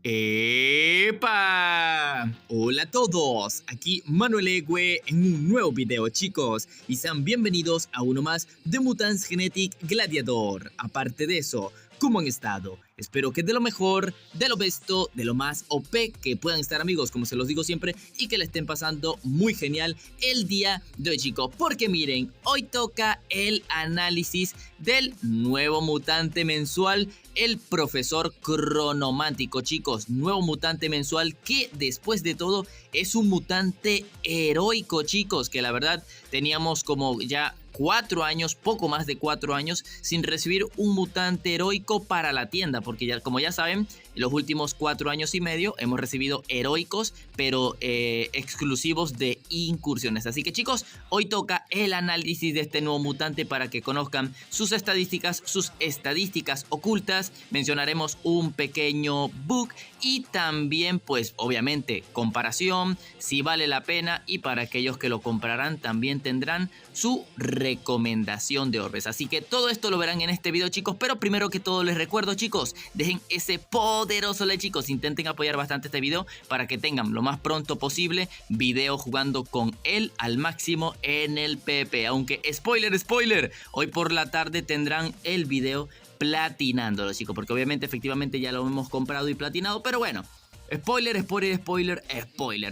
¡Epa! Hola a todos, aquí Manuel Egue en un nuevo video, chicos, y sean bienvenidos a uno más de Mutants Genetic Gladiator. Aparte de eso, ¿cómo han estado? Espero que de lo mejor, de lo besto, de lo más OP que puedan estar, amigos, como se los digo siempre, y que le estén pasando muy genial el día de hoy, chicos, porque miren, hoy toca el análisis del nuevo mutante mensual, el Profesor Cronomántico, chicos, nuevo mutante mensual que después de todo es un mutante heroico, chicos, que la verdad teníamos como ya 4 años, poco más de 4 años sin recibir un mutante heroico para la tienda, porque ya, como ya saben, en los últimos 4 años y medio hemos recibido heroicos, pero exclusivos de incursiones. Así que, chicos, hoy toca el análisis de este nuevo mutante para que conozcan sus estadísticas ocultas. Mencionaremos un pequeño bug y también, pues, obviamente, comparación, si vale la pena, y para aquellos que lo comprarán también tendrán su recomendación de orbes. Así que todo esto lo verán en este video, chicos, pero primero que todo les recuerdo, chicos, dejen ese poderoso like, chicos, intenten apoyar bastante este video para que tengan lo más pronto posible video jugando con él al máximo en el PP, aunque spoiler, hoy por la tarde tendrán el video platinándolo, chicos, porque obviamente efectivamente ya lo hemos comprado y platinado, pero bueno, spoiler.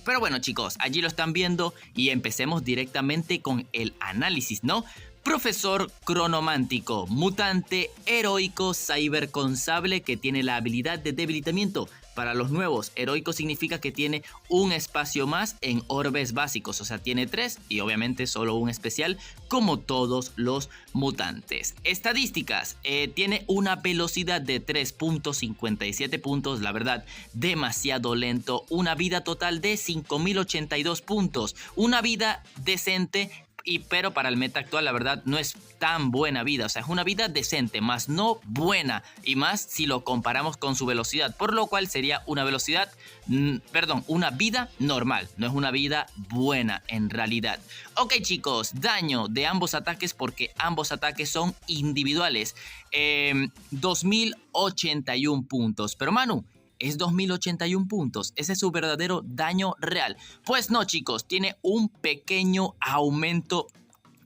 Pero bueno, chicos, allí lo están viendo y empecemos directamente con el análisis, ¿no? Profesor Cronomántico, mutante heroico cyberconsable que tiene la habilidad de debilitamiento. Para los nuevos, heroico significa que tiene un espacio más en orbes básicos, o sea, tiene 3 y obviamente solo un especial, como todos los mutantes. Estadísticas, tiene una velocidad de 3.57 puntos, la verdad, demasiado lento, una vida total de 5082 puntos, una vida decente. Pero para el meta actual la verdad no es tan buena vida, o sea, es una vida decente, más no buena, y más si lo comparamos con su velocidad, por lo cual sería una velocidad, una vida normal, no es una vida buena en realidad. Ok, chicos, daño de ambos ataques, porque ambos ataques son individuales, 2081 puntos, pero Manu, es 2081 puntos, ese es su verdadero daño real. Pues no, chicos, tiene un pequeño aumento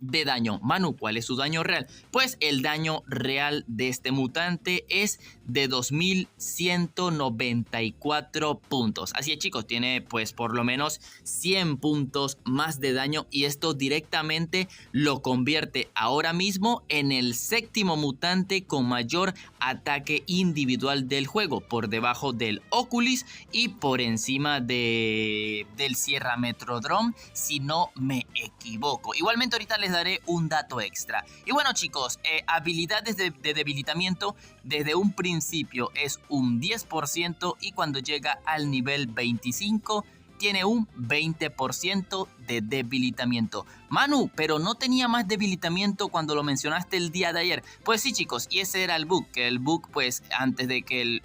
de daño. Manu, ¿cuál es su daño real? Pues el daño real de este mutante es de 2194 puntos. Así es, chicos, tiene pues por lo menos 100 puntos más de daño y esto directamente lo convierte ahora mismo en el séptimo mutante con mayor ataque individual del juego, por debajo del Oculus y por encima del Sierra Metrodrome, si no me equivoco. Igualmente ahorita les daré un dato extra. Y bueno, chicos, habilidades de debilitamiento desde un principio es un 10% y cuando llega al nivel 25 tiene un 20% de debilitamiento. Manu, pero no tenía más debilitamiento cuando lo mencionaste el día de ayer. Pues sí, chicos, y ese era el bug, que el bug pues antes de que el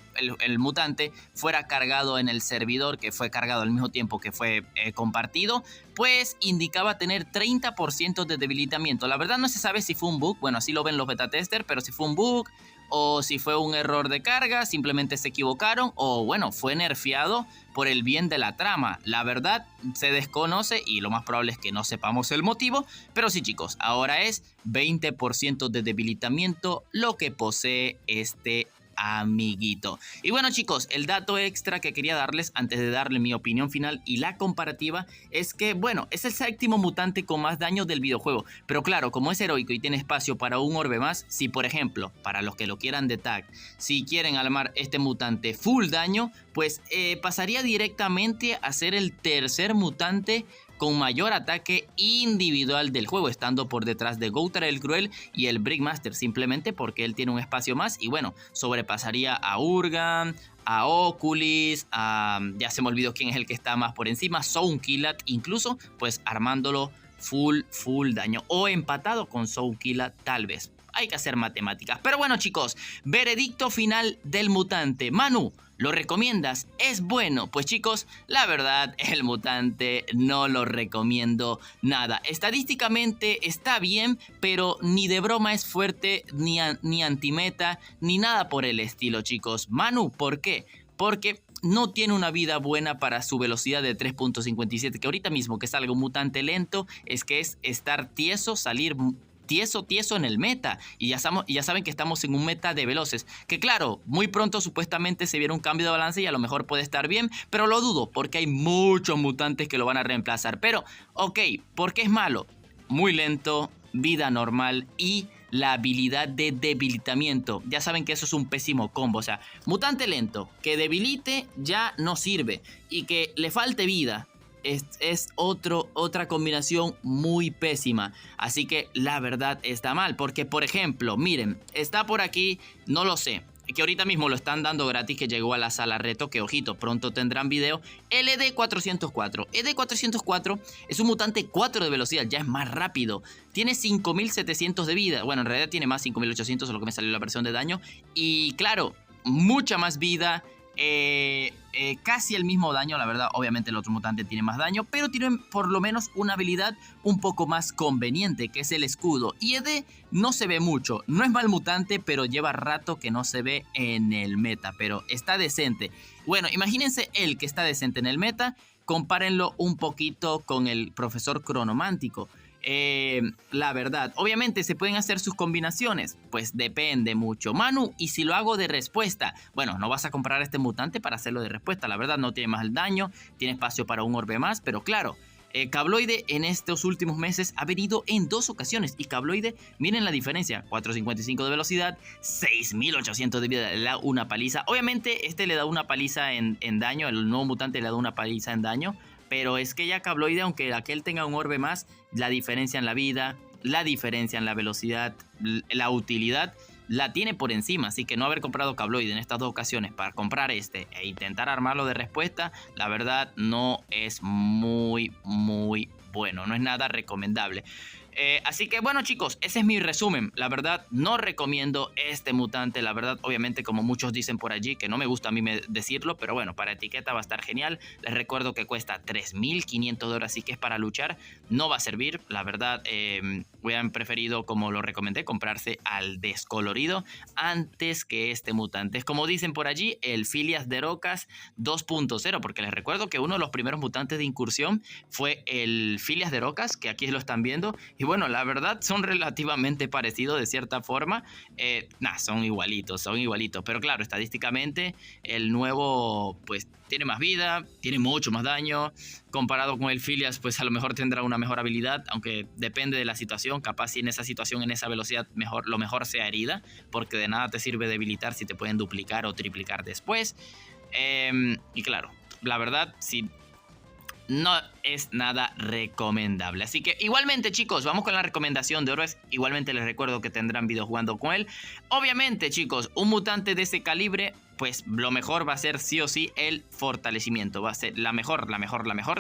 mutante fuera cargado en el servidor, que fue cargado al mismo tiempo que fue compartido, pues indicaba tener 30% de debilitamiento. La verdad no se sabe si fue un bug, bueno, así lo ven los beta tester, pero si fue un bug o si fue un error de carga, simplemente se equivocaron, o bueno, fue nerfeado por el bien de la trama. La verdad se desconoce y lo más probable es que no sepamos el motivo, pero sí, chicos, ahora es 20% de debilitamiento lo que posee este amiguito. Y bueno, chicos, el dato extra que quería darles antes de darle mi opinión final y la comparativa es que, bueno, es el séptimo mutante con más daño del videojuego, pero claro, como es heroico y tiene espacio para un orbe más, si por ejemplo, para los que lo quieran de tag, si quieren armar este mutante full daño, pues pasaría directamente a ser el tercer mutante con mayor ataque individual del juego, estando por detrás de Goutar el Cruel y el Brickmaster, simplemente porque él tiene un espacio más y bueno, sobrepasaría a Urgan, a Oculus, ya se me olvidó quién es el que está más por encima, Soundkillat, incluso pues armándolo full daño o empatado con Soundkillat tal vez. Hay que hacer matemáticas. Pero bueno, chicos, veredicto final del mutante. Manu, ¿lo recomiendas? ¿Es bueno? Pues chicos, la verdad, el mutante no lo recomiendo nada. Estadísticamente está bien, pero ni de broma es fuerte, ni antimeta, ni nada por el estilo, chicos. Manu, ¿por qué? Porque no tiene una vida buena para su velocidad de 3.57, que ahorita mismo que salga un mutante lento es que es estar tieso, salir tieso en el meta. Y ya saben que estamos en un meta de veloces. Que claro, muy pronto supuestamente se viene un cambio de balance y a lo mejor puede estar bien, pero lo dudo porque hay muchos mutantes que lo van a reemplazar. Pero, ok, ¿por qué es malo? Muy lento, vida normal y la habilidad de debilitamiento. Ya saben que eso es un pésimo combo. O sea, mutante lento, que debilite ya no sirve. Y que le falte vida. Es otra combinación muy pésima. Así que la verdad está mal. Porque, por ejemplo, miren, está por aquí, no lo sé, que ahorita mismo lo están dando gratis, que llegó a la sala reto, que ojito, pronto tendrán video. LD404. LD404 es un mutante 4 de velocidad, ya es más rápido. Tiene 5700 de vida. Bueno, en realidad tiene más, 5800, lo que me salió la versión de daño. Y claro, mucha más vida. Casi el mismo daño, la verdad. Obviamente el otro mutante tiene más daño, pero tiene por lo menos una habilidad un poco más conveniente, que es el escudo. Y ED no se ve mucho, no es mal mutante, pero lleva rato que no se ve en el meta, pero está decente. Bueno, imagínense él que está decente en el meta, compárenlo un poquito con el profesor Cronomántico. La verdad, obviamente se pueden hacer sus combinaciones, pues depende mucho. Manu, y si lo hago de respuesta, bueno, no vas a comprar este mutante para hacerlo de respuesta, la verdad no tiene más el daño, tiene espacio para un orbe más, pero claro, Cabloide en estos últimos meses ha venido en 2 ocasiones. Y Cabloide, miren la diferencia, 4.55 de velocidad, 6.800 de vida, le da una paliza. Obviamente este le da una paliza en daño, el nuevo mutante le da una paliza en daño. Pero es que ya Cabloide, aunque aquel tenga un orbe más, la diferencia en la vida, la diferencia en la velocidad, la utilidad, la tiene por encima. Así que no haber comprado Cabloide en estas 2 ocasiones para comprar este e intentar armarlo de respuesta, la verdad no es muy bueno, no es nada recomendable. Así que bueno, chicos, ese es mi resumen. La verdad no recomiendo este mutante. La verdad, obviamente, como muchos dicen por allí, que no me gusta a mí decirlo, pero bueno, para etiqueta va a estar genial. Les recuerdo que cuesta 3.500 dólares, así que es para luchar. No va a servir, la verdad. Hubieran preferido, como lo recomendé, comprarse al descolorido antes que este mutante. Es como dicen por allí, el Filias de Rocas 2.0, porque les recuerdo que uno de los primeros mutantes de incursión fue el Filias de Rocas, que aquí lo están viendo. Y bueno, la verdad son relativamente parecidos de cierta forma. Son igualitos. Pero claro, estadísticamente el nuevo pues tiene más vida, tiene mucho más daño. Comparado con el Filias, pues a lo mejor tendrá una mejor habilidad, aunque depende de la situación. Capaz si en esa situación, en esa velocidad, lo mejor sea herida, porque de nada te sirve debilitar si te pueden duplicar o triplicar después. Y claro, la verdad, si no es nada recomendable. Así que igualmente, chicos, vamos con la recomendación de Oroes. Igualmente les recuerdo que tendrán videos jugando con él. Obviamente, chicos, un mutante de ese calibre, pues lo mejor va a ser sí o sí el fortalecimiento. Va a ser la mejor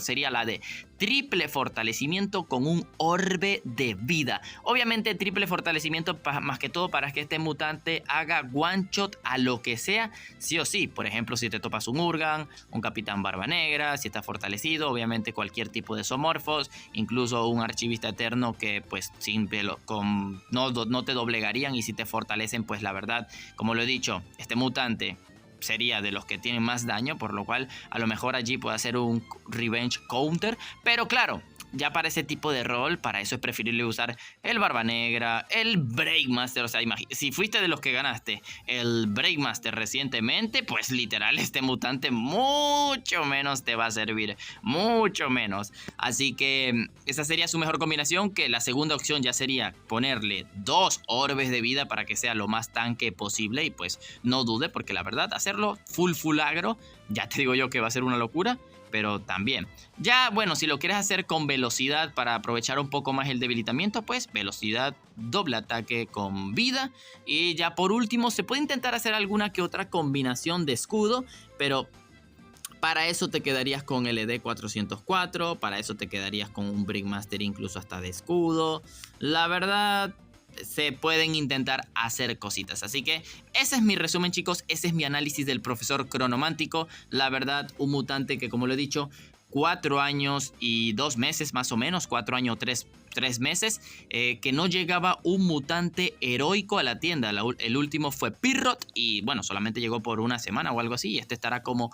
sería la de triple fortalecimiento con un orbe de vida. Obviamente triple fortalecimiento más que todo para que este mutante haga one shot a lo que sea, sí o sí. Por ejemplo, si te topas un Urgan, un Capitán Barba Negra, si está fortalecido, obviamente cualquier tipo de Zoomorphos, incluso un Archivista Eterno que pues no te doblegarían, y si te fortalecen, pues la verdad, como lo he dicho, este mutante sería de los que tienen más daño, por lo cual a lo mejor allí puede hacer un Revenge Counter. Pero claro, ya para ese tipo de rol, para eso es preferible usar el Barba Negra, el Breakmaster. O sea, si fuiste de los que ganaste el Breakmaster recientemente, pues literal este mutante mucho menos te va a servir, mucho menos. Así que esa sería su mejor combinación, que la segunda opción ya sería ponerle 2 orbes de vida para que sea lo más tanque posible. Y pues no dude, porque la verdad, hacerlo full agro, ya te digo yo que va a ser una locura. Pero también, ya bueno, si lo quieres hacer con velocidad para aprovechar un poco más el debilitamiento, pues velocidad, doble ataque con vida. Y ya por último, se puede intentar hacer alguna que otra combinación de escudo, pero para eso te quedarías con el ED404, para eso te quedarías con un Breakmaster incluso hasta de escudo. La verdad, se pueden intentar hacer cositas. Así que ese es mi resumen, chicos. Ese es mi análisis del profesor Cronomántico. La verdad, un mutante que, como lo he dicho, 4 años y 2 meses más o menos, 4 años, 3 meses que no llegaba un mutante heroico a la tienda. El último fue Pirrot y bueno, solamente llegó por una semana o algo así. Y este estará como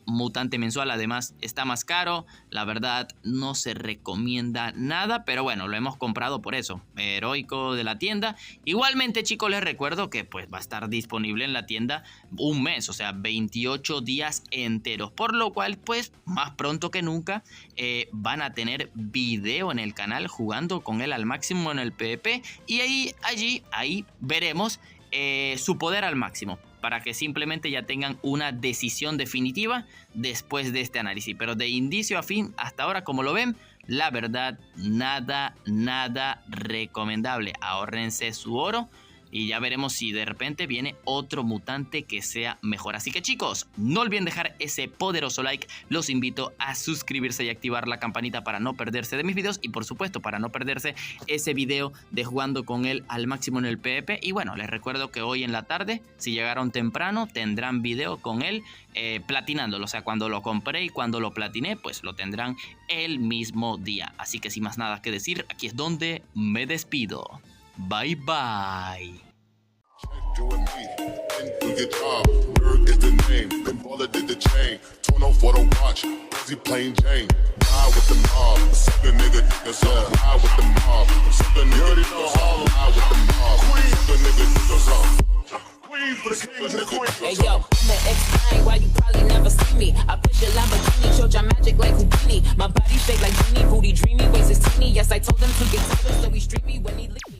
mutante mensual. Además está más caro. La verdad no se recomienda nada, pero bueno, lo hemos comprado por eso. Heroico de la tienda. Igualmente, chicos, les recuerdo que pues va a estar disponible en la tienda un mes, o sea 28 días enteros, por lo cual pues más pronto que nunca van a tener video en el canal jugando con él al máximo en el PvP y ahí veremos su poder al máximo, para que simplemente ya tengan una decisión definitiva después de este análisis. Pero de inicio a fin, hasta ahora, como lo ven, la verdad, nada recomendable. Ahórrense su oro y ya veremos si de repente viene otro mutante que sea mejor. Así que chicos, no olviden dejar ese poderoso like. Los invito a suscribirse y activar la campanita para no perderse de mis videos. Y por supuesto, para no perderse ese video de jugando con él al máximo en el PvP. Y bueno, les recuerdo que hoy en la tarde, si llegaron temprano, tendrán video con él platinándolo. O sea, cuando lo compré y cuando lo platiné, pues lo tendrán el mismo día. Así que sin más nada que decir, aquí es donde me despido. Bye bye. You and me, and do your job. Berg is the name, the baller did the chain. Tono for the watch, Rosie plain Jane. Ride with the mob, suck a nigga, niggas up. Ride with the mob, suck a nigga, niggas up. Ride with the mob, suck a nigga, niggas up. Hey yo, I'ma explain why you probably never see me. I push a Lamborghini, showed your magic like Houdini. My body shaped like Genie, booty dreamy, waist is teeny. Yes, I told him to get tighter, so he streamed me when he leave me.